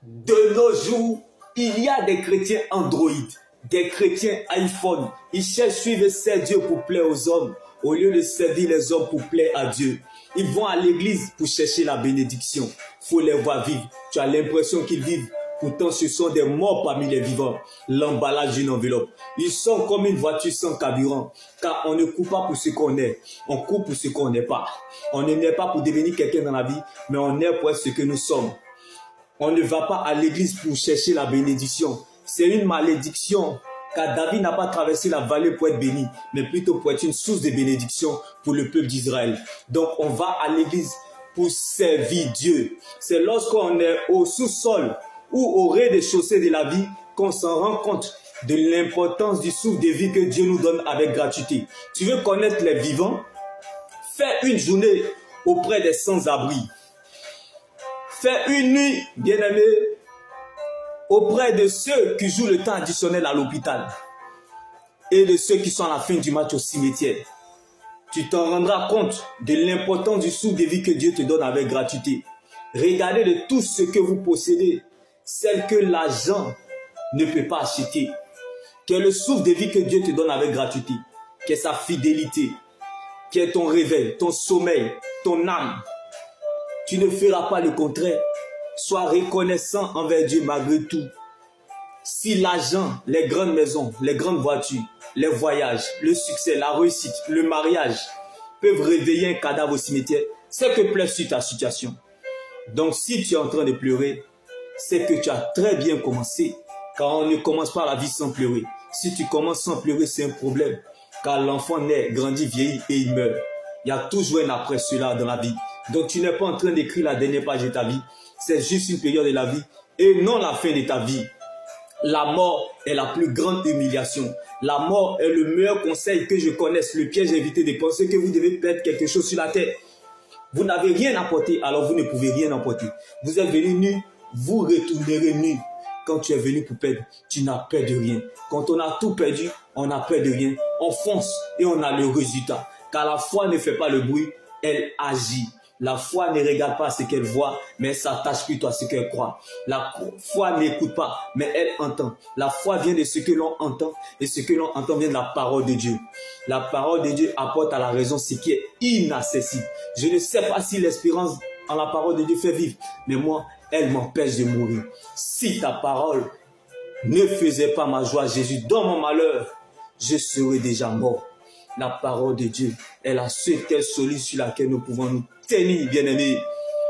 De nos jours, il y a des chrétiens Android, des chrétiens iPhone. Ils cherchent à suivre ces dieux pour plaire aux hommes, au lieu de servir les hommes pour plaire à Dieu. Ils vont à l'église pour chercher la bénédiction. Il faut les voir vivre. Tu as l'impression qu'ils vivent. Pourtant, ce sont des morts parmi les vivants. L'emballage d'une enveloppe. Ils sont comme une voiture sans carburant. Car on ne court pas pour ce qu'on est. On court pour ce qu'on n'est pas. On ne naît pas pour devenir quelqu'un dans la vie, mais on est pour être ce que nous sommes. On ne va pas à l'église pour chercher la bénédiction. C'est une malédiction. Car David n'a pas traversé la vallée pour être béni, mais plutôt pour être une source de bénédiction pour le peuple d'Israël. Donc on va à l'église pour servir Dieu. C'est lorsqu'on est au sous-sol ou au rez-de-chaussée de la vie qu'on s'en rend compte de l'importance du souffle de vie que Dieu nous donne avec gratuité. Tu veux connaître les vivants? Fais une journée auprès des sans-abri. Fais une nuit, bien-aimé, auprès de ceux qui jouent le temps additionnel à l'hôpital et de ceux qui sont à la fin du match au cimetière. Tu t'en rendras compte de l'importance du souffle de vie que Dieu te donne avec gratuité. Regardez de tout ce que vous possédez, celle que l'argent ne peut pas acheter, qui est le souffle de vie que Dieu te donne avec gratuité, qui est sa fidélité, qui est ton réveil, ton sommeil, ton âme. Tu ne feras pas le contraire. Sois reconnaissant envers Dieu malgré tout. Si l'argent, les grandes maisons, les grandes voitures, les voyages, le succès, la réussite, le mariage peuvent réveiller un cadavre au cimetière, c'est que plaît sur ta situation. Donc si tu es en train de pleurer, c'est que tu as très bien commencé. Car on ne commence pas la vie sans pleurer. Si tu commences sans pleurer, c'est un problème. Car l'enfant naît, grandit, vieillit et il meurt. Il y a toujours un après cela dans la vie. Donc tu n'es pas en train d'écrire la dernière page de ta vie. C'est juste une période de la vie et non la fin de ta vie. La mort est la plus grande humiliation. La mort est le meilleur conseil que je connaisse. Le piège évité de penser que vous devez perdre quelque chose sur la terre. Vous n'avez rien apporté, alors vous ne pouvez rien emporter. Vous êtes venu nu, vous retournerez nu. Quand tu es venu pour perdre, tu n'as peur de rien. Quand on a tout perdu, on n'a peur de rien. On fonce et on a le résultat. Car la foi ne fait pas le bruit, elle agit. La foi ne regarde pas ce qu'elle voit, mais elle s'attache plutôt à ce qu'elle croit. La foi n'écoute pas, mais elle entend. La foi vient de ce que l'on entend, et ce que l'on entend vient de la parole de Dieu. La parole de Dieu apporte à la raison ce qui est inaccessible. Je ne sais pas si l'espérance en la parole de Dieu fait vivre, mais moi, elle m'empêche de mourir. Si ta parole ne faisait pas ma joie, Jésus, dans mon malheur, je serais déjà mort. La parole de Dieu est la seule solide sur laquelle nous pouvons nous tenir, bien-aimés.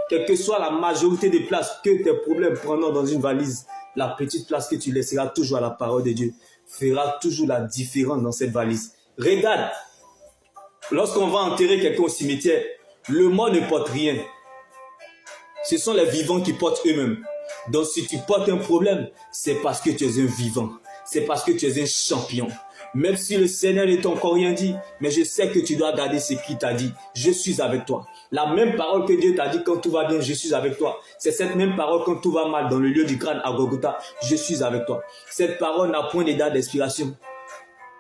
Quelle que soit la majorité des places que tes problèmes prendront dans une valise, la petite place que tu laisseras toujours à la parole de Dieu fera toujours la différence dans cette valise. Regarde, lorsqu'on va enterrer quelqu'un au cimetière, le mort ne porte rien. Ce sont les vivants qui portent eux-mêmes. Donc si tu portes un problème, c'est parce que tu es un vivant. C'est parce que tu es un champion. Même si le Seigneur ne t'a encore rien dit, mais je sais que tu dois garder ce qu'il t'a dit. Je suis avec toi. La même parole que Dieu t'a dit quand tout va bien, je suis avec toi. C'est cette même parole quand tout va mal dans le lieu du crâne à Golgotha, je suis avec toi. Cette parole n'a point de date d'expiration.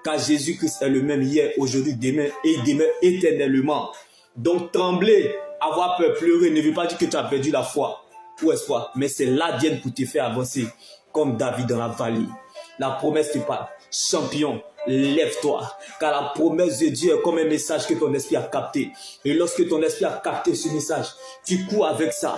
Car Jésus-Christ est le même hier, aujourd'hui, demain et demain éternellement. Donc trembler, avoir peur, pleurer ne veut pas dire que tu as perdu la foi ou espoir, mais c'est l'ADN pour te faire avancer, comme David dans la vallée. La promesse te parle. Champion, lève-toi, car la promesse de Dieu est comme un message que ton esprit a capté. Et lorsque ton esprit a capté ce message, tu cours avec ça,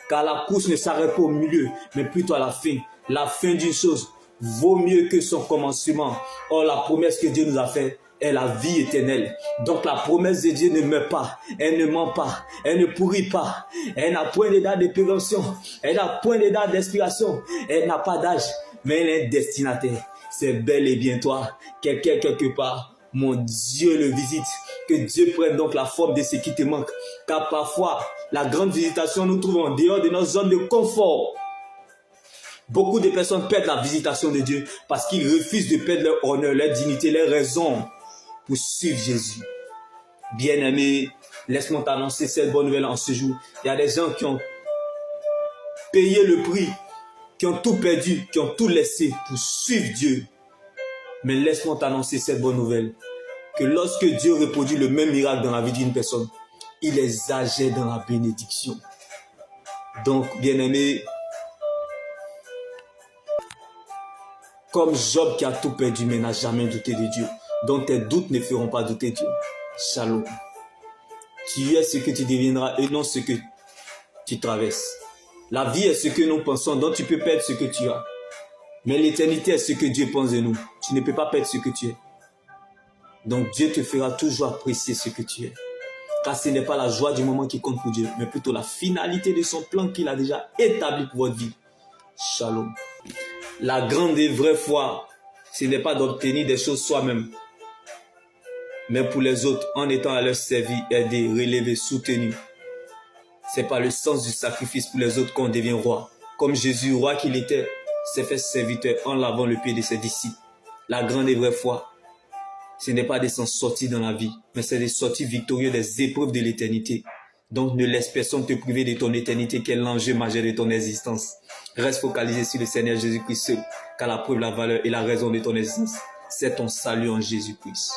car la course ne s'arrête pas au milieu, mais plutôt à la fin. La fin d'une chose vaut mieux que son commencement. Or, la promesse que Dieu nous a faite est la vie éternelle. Donc la promesse de Dieu ne meurt pas, elle ne ment pas, elle ne pourrit pas, elle n'a point de date de péremption, elle n'a point de date d'expiration, elle n'a pas d'âge, mais elle est un destinataire. C'est bel et bien toi, quelqu'un quelque part, mon Dieu le visite. Que Dieu prenne donc la forme de ce qui te manque. Car parfois, la grande visitation nous trouve en dehors de notre zone de confort. Beaucoup de personnes perdent la visitation de Dieu parce qu'ils refusent de perdre leur honneur, leur dignité, leur raison pour suivre Jésus. Bien-aimé, laisse-moi t'annoncer cette bonne nouvelle en ce jour. Il y a des gens qui ont payé le prix, qui ont tout perdu, qui ont tout laissé pour suivre Dieu. Mais laisse-moi t'annoncer cette bonne nouvelle, que lorsque Dieu reproduit le même miracle dans la vie d'une personne, il exagère dans la bénédiction. Donc, bien-aimé, Comme Job qui a tout perdu mais n'a jamais douté de Dieu. Donc tes doutes ne feront pas douter Dieu. Shalom. Tu es ce que tu deviendras et non ce que tu traverses. La vie est ce que nous pensons, donc tu peux perdre ce que tu as. Mais l'éternité est ce que Dieu pense de nous. Tu ne peux pas perdre ce que tu es. Donc Dieu te fera toujours apprécier ce que tu es. Car ce n'est pas la joie du moment qui compte pour Dieu, mais plutôt la finalité de son plan qu'il a déjà établi pour votre vie. Shalom. La grande et vraie foi, ce n'est pas d'obtenir des choses soi-même, mais pour les autres, en étant à leur service, aidé, relevé, soutenu. C'est par le sens du sacrifice pour les autres qu'on devient roi. Comme Jésus, roi qu'il était, s'est fait serviteur en lavant le pied de ses disciples. La grande et vraie foi, ce n'est pas des sens sortis dans la vie, mais c'est des sorties victorieuses des épreuves de l'éternité. Donc ne laisse personne te priver de ton éternité qui est l'enjeu majeur de ton existence. Reste focalisé sur le Seigneur Jésus-Christ seul, car la preuve, la valeur et la raison de ton existence, c'est ton salut en Jésus-Christ.